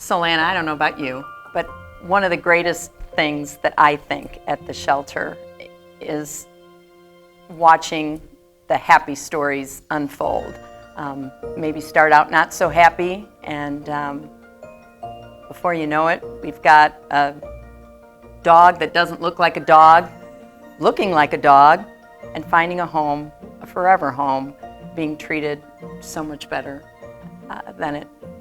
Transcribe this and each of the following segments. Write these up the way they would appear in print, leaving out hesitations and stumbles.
So Lana, I don't know about you, but one of the greatest things that I think at the shelter is watching the happy stories unfold. Maybe start out not so happy, and before you know it, we've got a dog that doesn't look like a dog, looking like a dog, and finding a home, a forever home, being treated so much better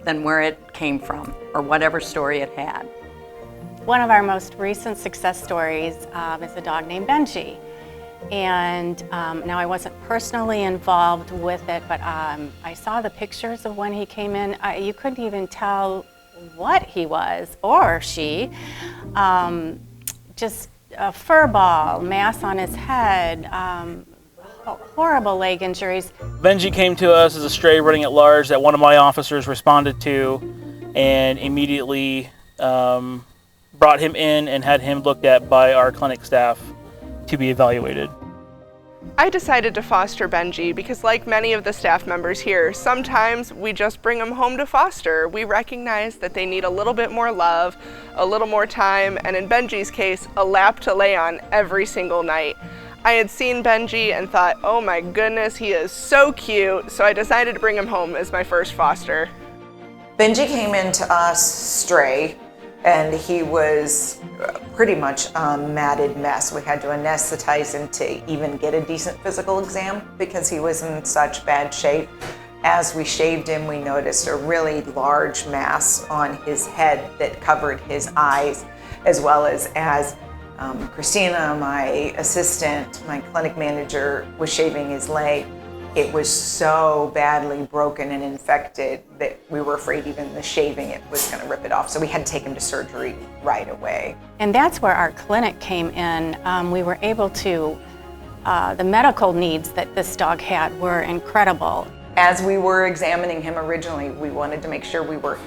than where it came from, or whatever story it had. One of our most recent success stories is a dog named Benji. And now I wasn't personally involved with it, but I saw the pictures of when he came in. You couldn't even tell what he was or she. Just a fur ball, mass on his head, horrible leg injuries. Benji came to us as a stray running at large that one of my officers responded to, and immediately brought him in and had him looked at by our clinic staff to be evaluated. I decided to foster Benji because, like many of the staff members here, sometimes we just bring them home to foster. We recognize that they need a little bit more love, a little more time, and in Benji's case, a lap to lay on every single night. I had seen Benji and thought, oh my goodness, he is so cute, so I decided to bring him home as my first foster. Benji came into us stray, and he was pretty much a matted mess. We had to anesthetize him to even get a decent physical exam because he was in such bad shape. As we shaved him, we noticed a really large mass on his head that covered his eyes, as well as Christina, my assistant, my clinic manager, was shaving his leg. It was so badly broken and infected that we were afraid even the shaving it was going to rip it off. So we had to take him to surgery right away. And that's where our clinic came in. We were able to, the medical needs that this dog had were incredible. As we were examining him originally, we wanted to make sure we were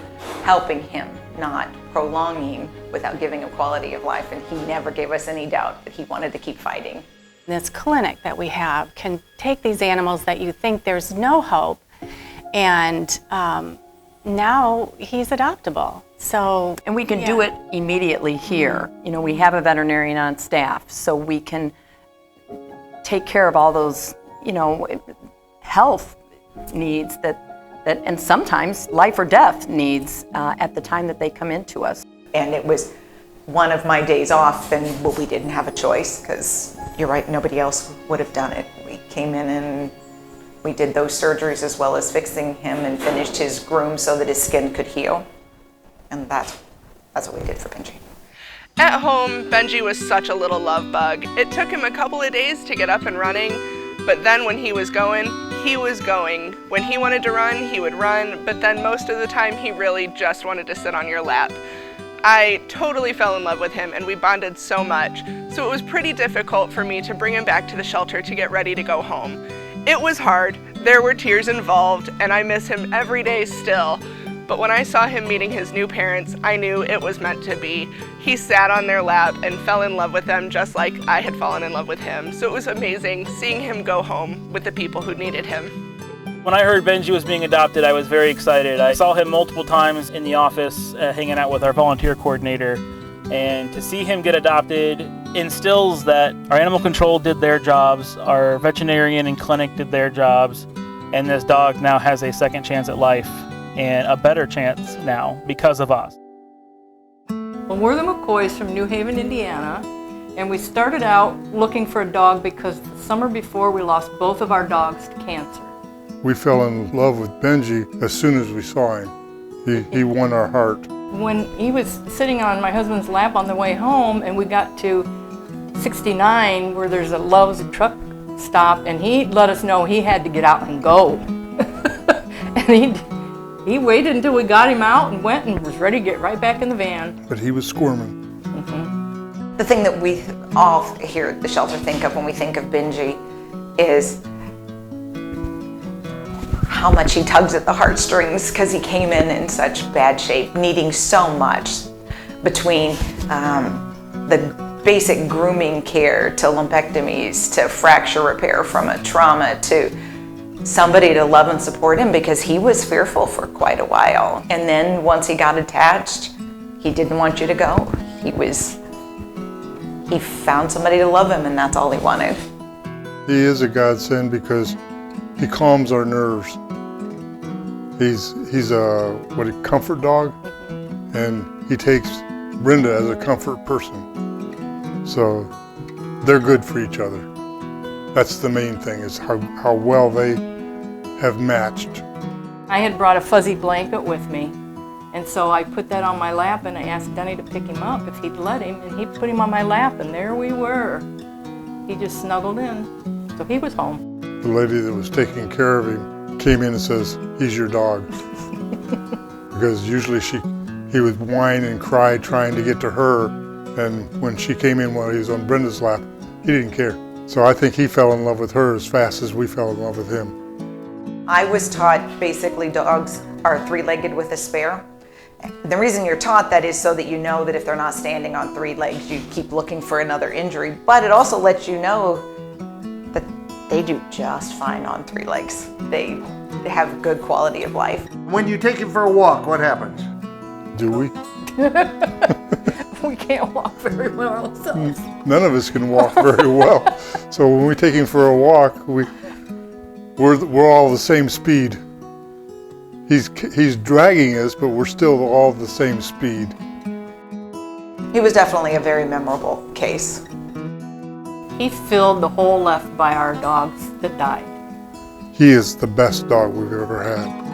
helping him, not prolonging without giving him quality of life. And he never gave us any doubt that he wanted to keep fighting. This clinic that we have can take these animals that you think there's no hope, and now he's adoptable. And we can do it immediately here. You know, we have a veterinarian on staff, so we can take care of all those, you know, health needs and sometimes life or death needs at the time that they come into us. And it was one of my days off, and we didn't have a choice because you're right, nobody else would have done it. We came in and we did those surgeries as well as fixing him and finished his groom so that his skin could heal. And that's what we did for Benji. At home, Benji was such a little love bug. It took him a couple of days to get up and running, but then when he was going, he was going. When he wanted to run, he would run, but then most of the time he really just wanted to sit on your lap. I totally fell in love with him and we bonded so much, so it was pretty difficult for me to bring him back to the shelter to get ready to go home. It was hard, there were tears involved, and I miss him every day still, but when I saw him meeting his new parents, I knew it was meant to be. He sat on their lap and fell in love with them just like I had fallen in love with him, so it was amazing seeing him go home with the people who needed him. When I heard Benji was being adopted, I was very excited. I saw him multiple times in the office hanging out with our volunteer coordinator, and to see him get adopted instills that our animal control did their jobs, our veterinarian and clinic did their jobs, and this dog now has a second chance at life and a better chance now because of us. Well, we're the McCoys from New Haven, Indiana, and we started out looking for a dog because the summer before we lost both of our dogs to cancer. We fell in love with Benji as soon as we saw him. He won our heart. When he was sitting on my husband's lap on the way home and we got to 69 where there's a Love's truck stop, and he let us know he had to get out and go. And he waited until we got him out and went and was ready to get right back in the van. But he was squirming. The thing that we all here at the shelter think of when we think of Benji is how much he tugs at the heartstrings because he came in such bad shape, needing so much between the basic grooming care to lumpectomies to fracture repair from a trauma to somebody to love and support him, because he was fearful for quite a while. And then once he got attached, he didn't want you to go. He found somebody to love him, and that's all he wanted. He is a godsend because he calms our nerves. He's a comfort dog, and he takes Brenda as a comfort person. So they're good for each other. That's the main thing, is how well they have matched. I had brought a fuzzy blanket with me, and so I put that on my lap and I asked Denny to pick him up if he'd let him, and he put him on my lap, and there we were. He just snuggled in, so he was home. The lady that was taking care of him came in and says, "He's your dog." Because usually he would whine and cry trying to get to her, and when she came in while he was on Brenda's lap, he didn't care. So I think he fell in love with her as fast as we fell in love with him. I was taught basically dogs are three-legged with a spare. The reason you're taught that is so that you know that if they're not standing on three legs, you keep looking for another injury. But it also lets you know that they do just fine on three legs. They have good quality of life. When you take him for a walk, what happens? Do we? We can't walk very well ourselves. None of us can walk very well. So when we take him for a walk, we're all the same speed. He's dragging us, but we're still all the same speed. He was definitely a very memorable case. He filled the hole left by our dogs that died. He is the best dog we've ever had.